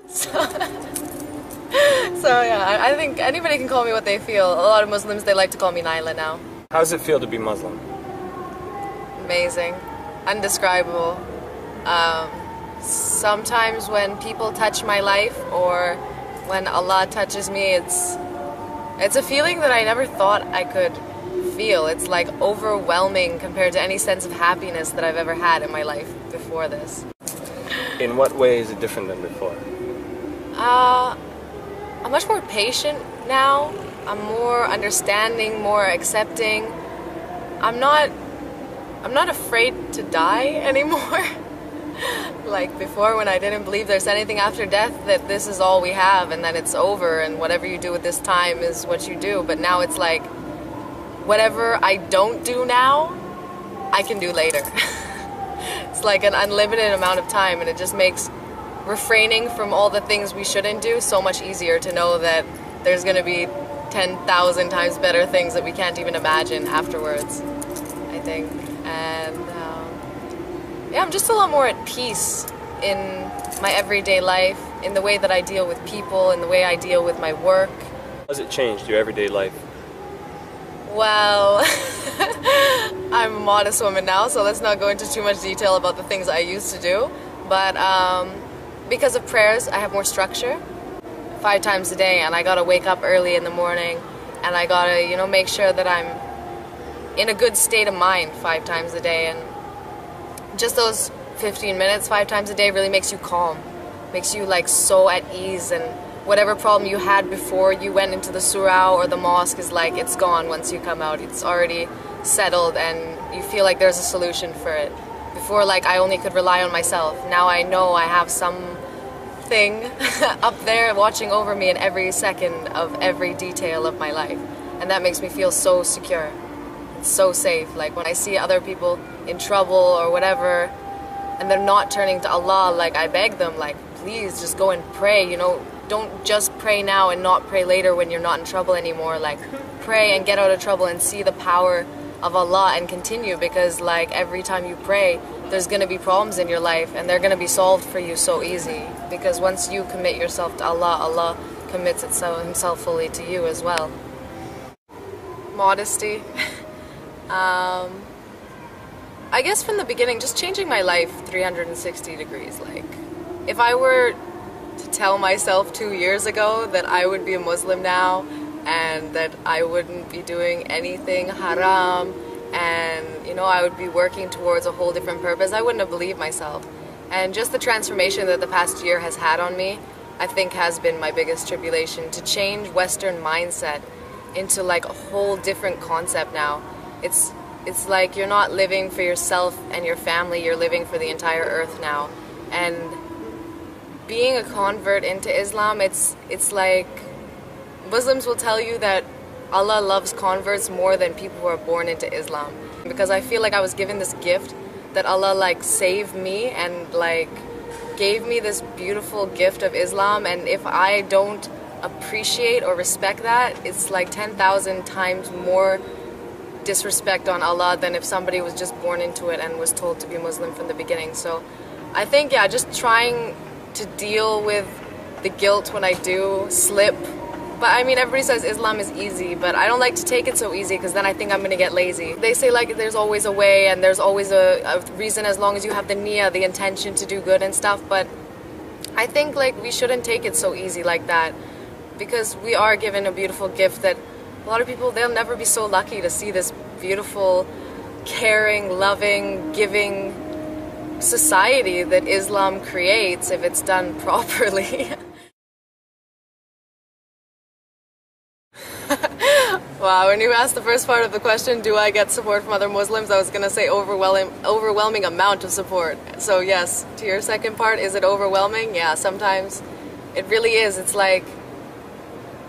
So, so yeah, I think anybody can call me what they feel. A lot of Muslims, they like to call me Naila now. How does it feel to be Muslim? Amazing, undescribable. Sometimes when people touch my life or when Allah touches me, it's a feeling that I never thought I could feel. It's like overwhelming compared to any sense of happiness that I've ever had in my life before this. In what way is it different than before? I'm much more patient now. I'm more understanding, more accepting. I'm not afraid to die anymore. Like before, when I didn't believe there's anything after death, that this is all we have and then it's over and whatever you do with this time is what you do. But now it's like, whatever I don't do now, I can do later. It's like an unlimited amount of time, and it just makes refraining from all the things we shouldn't do so much easier to know that there's going to be 10,000 times better things that we can't even imagine afterwards, I think. And yeah, I'm just a lot more at peace in my everyday life, in the way that I deal with people, in the way I deal with my work. How has it changed your everyday life? Well, I'm a modest woman now, so let's not go into too much detail about the things I used to do. But because of prayers, I have more structure. 5 times a day, and I gotta wake up early in the morning, and I gotta, you know, make sure that I'm in a good state of mind 5 times a day. And just those 15 minutes 5 times a day really makes you calm, makes you like so at ease, and whatever problem you had before you went into the surah or the mosque is like, it's gone once you come out. It's already settled and you feel like there's a solution for it. Before, like, I only could rely on myself. Now I know I have something up there watching over me in every second of every detail of my life, and that makes me feel so secure. It's so safe. Like when I see other people in trouble or whatever and they're not turning to Allah, like I beg them, like, please just go and pray, you know. Don't just pray now and not pray later when you're not in trouble anymore. Like, pray and get out of trouble and see the power of Allah and continue, because like every time you pray, there's going to be problems in your life and they're going to be solved for you so easy, because once you commit yourself to Allah, Allah commits himself fully to you as well. Modesty. I guess from the beginning, just changing my life 360 degrees. Like, if I were to tell myself 2 years ago that I would be a Muslim now and that I wouldn't be doing anything haram and, you know, I would be working towards a whole different purpose, I wouldn't have believed myself. And just the transformation that the past year has had on me, I think has been my biggest tribulation, to change Western mindset into like a whole different concept now. It's like you're not living for yourself and your family, you're living for the entire earth now. And being a convert into Islam, it's like Muslims will tell you that Allah loves converts more than people who are born into Islam. Because I feel like I was given this gift that Allah like saved me and like gave me this beautiful gift of Islam, and if I don't appreciate or respect that, it's like 10,000 times more disrespect on Allah than if somebody was just born into it and was told to be Muslim from the beginning. So I think, yeah, just trying to deal with the guilt when I do slip. But I mean, everybody says Islam is easy, but I don't like to take it so easy, because then I think I'm going to get lazy. They say like there's always a way and there's always a reason, as long as you have the niyyah, the intention to do good and stuff. But I think like we shouldn't take it so easy like that, because we are given a beautiful gift that a lot of people, they'll never be so lucky to see this beautiful, caring, loving, giving society that Islam creates if it's done properly. Wow, when you asked the first part of the question, do I get support from other Muslims, I was going to say overwhelming amount of support. So yes, to your second part, is it overwhelming? Yeah, sometimes it really is. It's like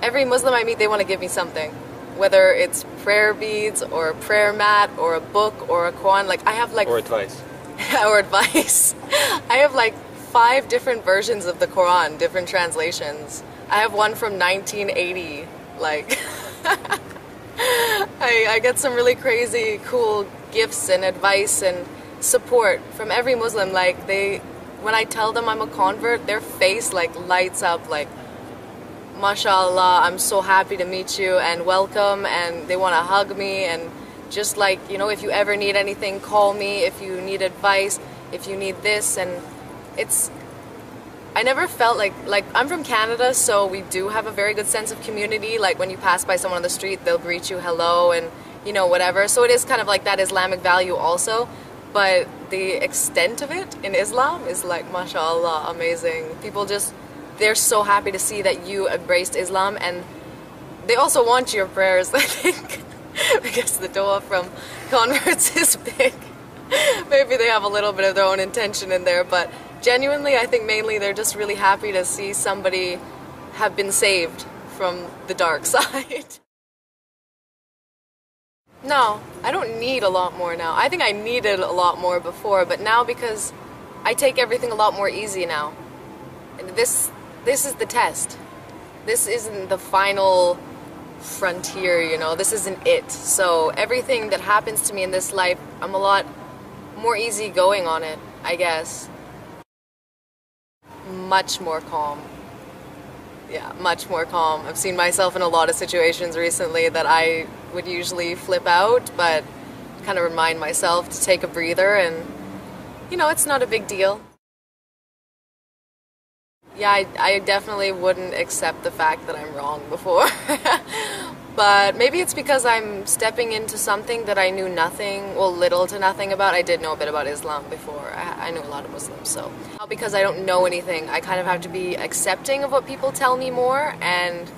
every Muslim I meet, they want to give me something. Whether it's prayer beads or a prayer mat or a book or a Quran, like I have like... Or advice. Or advice. I have like 5 different versions of the Quran, different translations. I have one from 1980, like... I get some really crazy, cool gifts and advice and support from every Muslim. Like they when I tell them I'm a convert, their face like lights up like, mashallah, I'm so happy to meet you and welcome, and they want to hug me, and just like, you know, if you ever need anything, call me, if you need advice, if you need this. And I never felt like I'm from Canada, so we do have a very good sense of community. Like when you pass by someone on the street, they'll greet you hello and, you know, whatever. So it is kind of like that Islamic value also, but the extent of it in Islam is like, mashallah, amazing. People just, they're so happy to see that you embraced Islam, and they also want your prayers, I think, because the dua from converts is big. Maybe they have a little bit of their own intention in there, but genuinely, I think mainly they're just really happy to see somebody have been saved from the dark side. No, I don't need a lot more now. I think I needed a lot more before, but now because I take everything a lot more easy now. And this is the test. This isn't the final frontier, you know, this isn't it. So everything that happens to me in this life, I'm a lot more easygoing on it, I guess. Much more calm. Yeah, much more calm. I've seen myself in a lot of situations recently that I would usually flip out, but kind of remind myself to take a breather, and, you know, it's not a big deal. Yeah, I definitely wouldn't accept the fact that I'm wrong before. But maybe it's because I'm stepping into something that I knew nothing, well, little to nothing about. I did know a bit about Islam before. I knew a lot of Muslims, so now because I don't know anything, I kind of have to be accepting of what people tell me more, and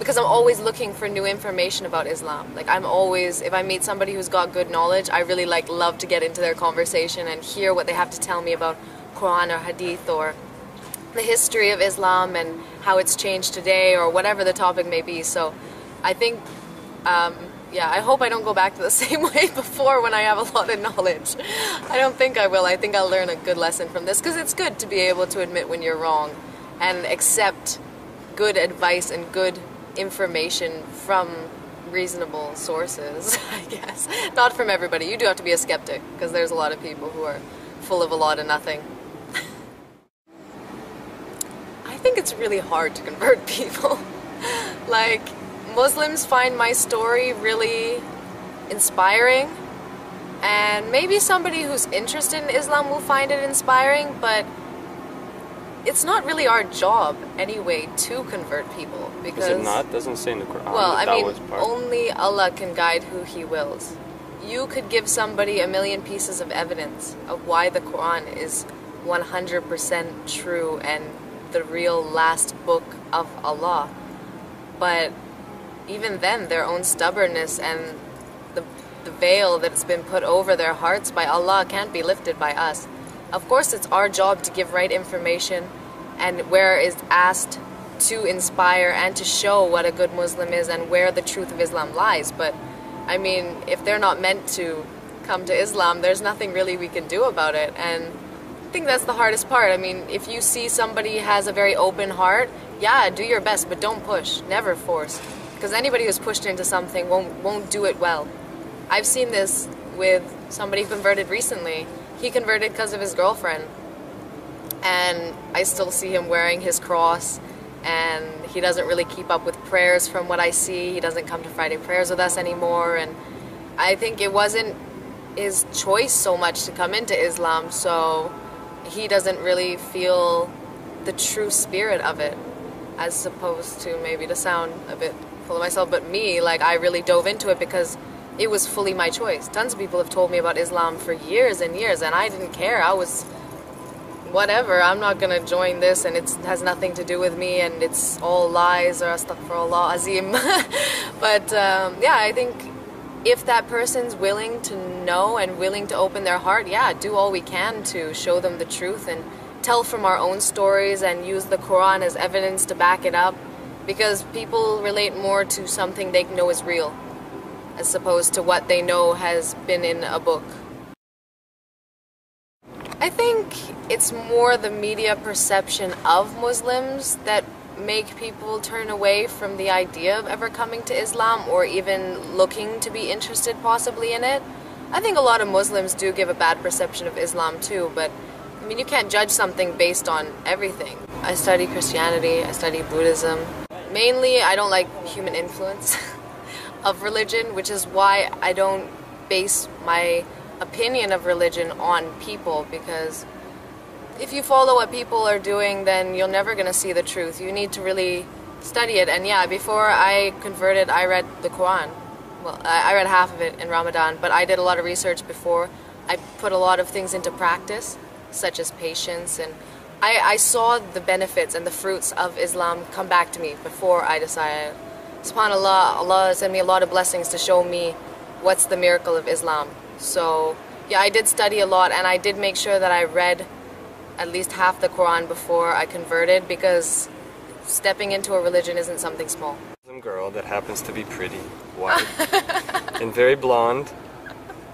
because I'm always looking for new information about Islam. Like, I'm always, if I meet somebody who's got good knowledge, I really love to get into their conversation and hear what they have to tell me about Quran or Hadith or the history of Islam and how it's changed today, or whatever the topic may be. So I think, yeah, I hope I don't go back to the same way before when I have a lot of knowledge. I don't think I will. I think I'll learn a good lesson from this, because it's good to be able to admit when you're wrong and accept good advice and good information from reasonable sources, I guess. Not from everybody. You do have to be a skeptic, because there's a lot of people who are full of a lot of nothing. I think it's really hard to convert people. Like, Muslims find my story really inspiring, and maybe somebody who's interested in Islam will find it inspiring, but it's not really our job anyway to convert people, because... Is it not? Doesn't say in the Quran. Well, I mean, only Allah can guide who He wills. You could give somebody a million pieces of evidence of why the Quran is 100% true and the real last book of Allah, but even then, their own stubbornness and the veil that's been put over their hearts by Allah can't be lifted by us. Of course, it's our job to give right information, and where is asked to inspire and to show what a good Muslim is and where the truth of Islam lies. But I mean, if they're not meant to come to Islam, there's nothing really we can do about it. And I think that's the hardest part. I mean, if you see somebody has a very open heart, yeah, do your best, but don't push, never force. Because anybody who's pushed into something won't do it well. I've seen this with somebody who converted recently. He converted because of his girlfriend, and I still see him wearing his cross, and he doesn't really keep up with prayers from what I see. He doesn't come to Friday prayers with us anymore, and I think it wasn't his choice so much to come into Islam, so he doesn't really feel the true spirit of it, as opposed to, maybe to sound a bit full of myself, but me, like, I really dove into it because it was fully my choice. Tons of people have told me about Islam for years and years, and I didn't care. I was, whatever, I'm not gonna join this, and it has nothing to do with me, and it's all lies, or astaghfirullah azim. But yeah, I think if that person's willing to know and willing to open their heart, yeah, do all we can to show them the truth and tell from our own stories and use the Quran as evidence to back it up, because people relate more to something they know is real as opposed to what they know has been in a book. I think it's more the media perception of Muslims that make people turn away from the idea of ever coming to Islam or even looking to be interested possibly in it. I think a lot of Muslims do give a bad perception of Islam too, but I mean, you can't judge something based on everything. I study Christianity, I study Buddhism. Mainly, I don't like human influence of religion, which is why I don't base my opinion of religion on people, because if you follow what people are doing, then you're never going to see the truth. You need to really study it. And yeah, before I converted, I read the Quran. Well, I read half of it in Ramadan, but I did a lot of research before. I put a lot of things into practice, such as patience, and I saw the benefits and the fruits of Islam come back to me before I decided. SubhanAllah, Allah sent me a lot of blessings to show me what's the miracle of Islam. So yeah, I did study a lot, and I did make sure that I read at least half the Quran before I converted, because stepping into a religion isn't something small. Some girl that happens to be pretty, white, and very blonde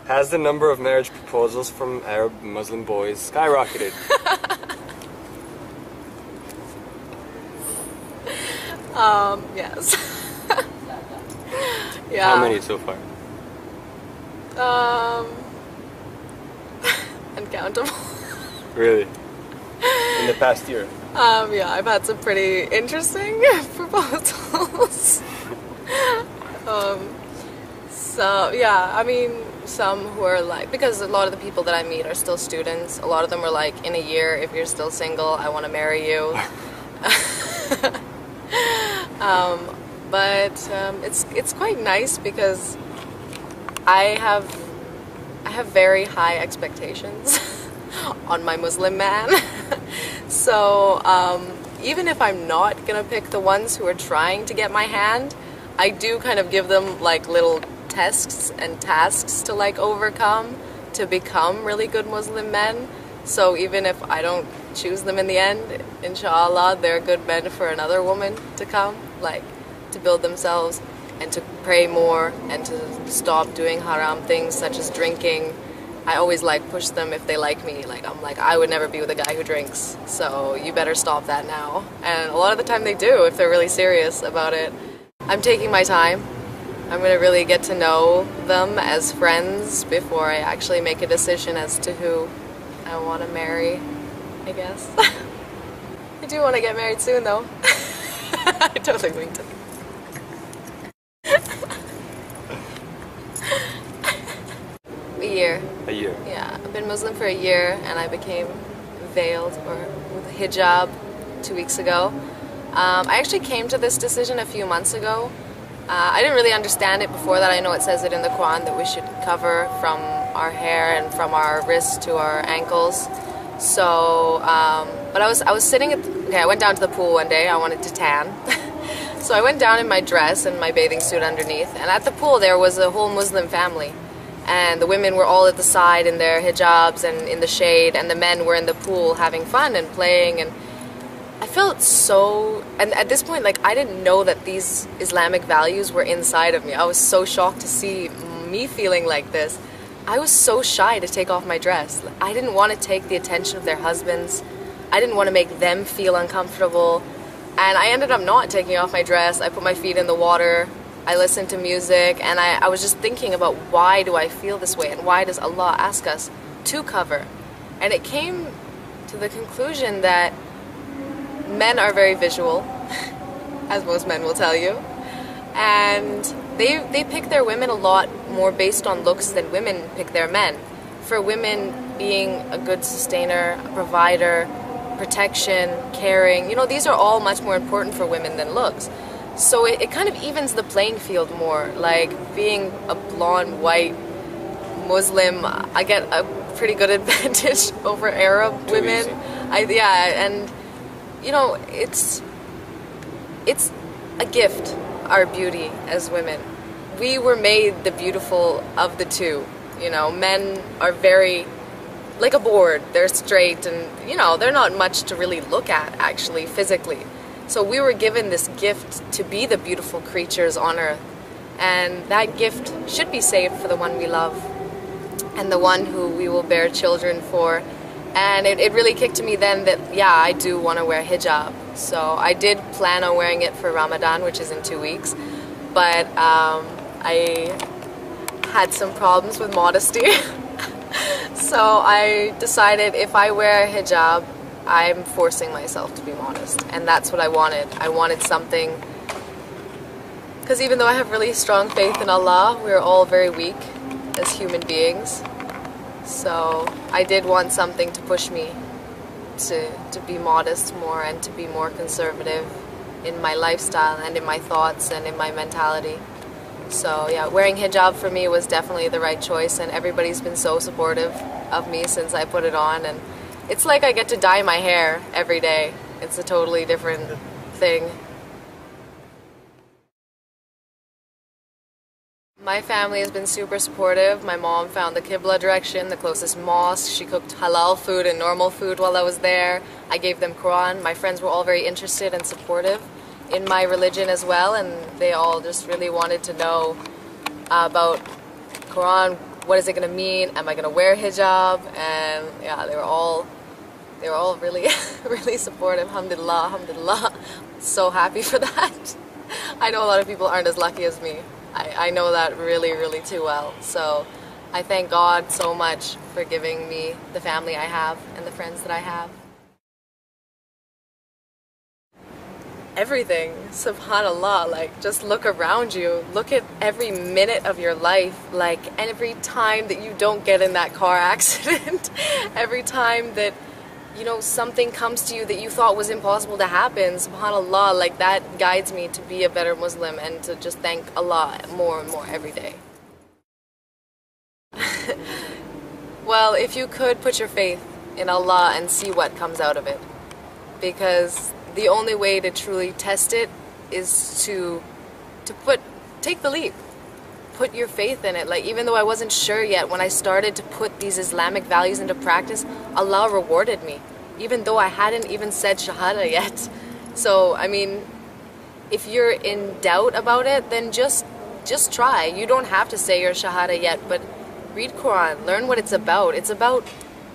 has the number of marriage proposals from Arab Muslim boys skyrocketed. Yes. Yeah. How many so far? Uncountable. Really? In the past year? Yeah, I've had some pretty interesting proposals. So yeah, I mean, some who are like, because a lot of the people that I meet are still students. A lot of them are like, in a year, if you're still single, I want to marry you. But it's quite nice, because I have very high expectations on my Muslim man. So even if I'm not gonna pick the ones who are trying to get my hand, I do kind of give them like little tests and tasks to like overcome to become really good Muslim men. So even if I don't choose them in the end, inshallah, they're good men for another woman to come, like to build themselves and to pray more and to stop doing haram things such as drinking. I always like push them if they like me. Like I'm like, I would never be with a guy who drinks, so you better stop that now. And a lot of the time they do if they're really serious about it. I'm taking my time. I'm gonna really get to know them as friends before I actually make a decision as to who I want to marry, I guess. I do want to get married soon though. I totally winked it. A year. A year? Yeah, I've been Muslim for a year, and I became veiled, or with a hijab, 2 weeks ago. I actually came to this decision a few months ago. I didn't really understand it before that. I know it says it in the Quran that we should cover from our hair and from our wrists to our ankles. So, but I was sitting at, I went down to the pool one day. I wanted to tan. So I went down in my dress and my bathing suit underneath, and at the pool there was a whole Muslim family. And the women were all at the side in their hijabs and in the shade, and the men were in the pool having fun and playing. And I felt so, and at this point, like, I didn't know that these Islamic values were inside of me. I was so shocked to see me feeling like this. I was so shy to take off my dress. I didn't want to take the attention of their husbands. I didn't want to make them feel uncomfortable. And I ended up not taking off my dress. I put my feet in the water. I listened to music, and I was just thinking about, why do I feel this way, and why does Allah ask us to cover? And it came to the conclusion that men are very visual, as most men will tell you, and they pick their women a lot more based on looks than women pick their men. For women, being a good sustainer, a provider, protection, caring, you know, these are all much more important for women than looks. So it kind of evens the playing field more. Like, being a blonde, white Muslim, I get a pretty good advantage over Arab women. Yeah, and you know, it's a gift, our beauty as women. We were made the beautiful of the two. You know, men are very like a board. They're straight, and you know, they're not much to really look at actually physically. So we were given this gift to be the beautiful creatures on earth, and that gift should be saved for the one we love and the one who we will bear children for. And it really kicked to me then that, yeah, I do want to wear hijab. So I did plan on wearing it for Ramadan, which is in 2 weeks, but I had some problems with modesty. So I decided if I wear a hijab, I'm forcing myself to be modest. And that's what I wanted. I wanted something, because even though I have really strong faith in Allah, we're all very weak as human beings. So I did want something to push me to be modest more and to be more conservative in my lifestyle and in my thoughts and in my mentality. So yeah, wearing hijab for me was definitely the right choice, and everybody's been so supportive of me since I put it on, and it's like I get to dye my hair every day. It's a totally different thing. My family has been super supportive. My mom found the Qibla direction, the closest mosque. She cooked halal food and normal food while I was there. I gave them Quran. My friends were all very interested and supportive in my religion as well, and they all just really wanted to know about Quran. What is it going to mean? Am I going to wear hijab? And yeah, they were all really really supportive. Alhamdulillah, alhamdulillah. So happy for that. I know a lot of people aren't as lucky as me. I know that really, really too well. So I thank God so much for giving me the family I have and the friends that I have. Everything, subhanallah, like just look around you, look at every minute of your life, like every time that you don't get in that car accident, every time that, you know, something comes to you that you thought was impossible to happen, subhanallah, like that guides me to be a better Muslim and to just thank Allah more and more every day. Well, if you could put your faith in Allah and see what comes out of it, because the only way to truly test it is to take the leap. Put your faith in it. Like, even though I wasn't sure yet, when I started to put these Islamic values into practice, Allah rewarded me, even though I hadn't even said Shahada yet. So, I mean, if you're in doubt about it, then just try. You don't have to say your Shahada yet, but read Quran, learn what it's about. It's about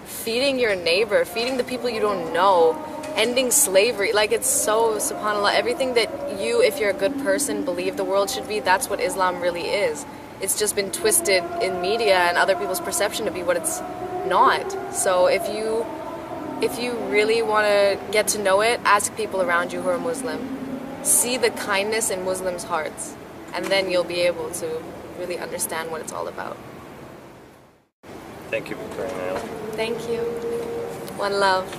feeding your neighbor, feeding the people you don't know, ending slavery. Like, it's so, subhanAllah, everything that you, if you're a good person, believe the world should be, that's what Islam really is. It's just been twisted in media and other people's perception to be what it's not. So if you really want to get to know it, ask people around you who are Muslim. See the kindness in Muslims' hearts, and then you'll be able to really understand what it's all about. Thank you, Victoria. Thank you. One love.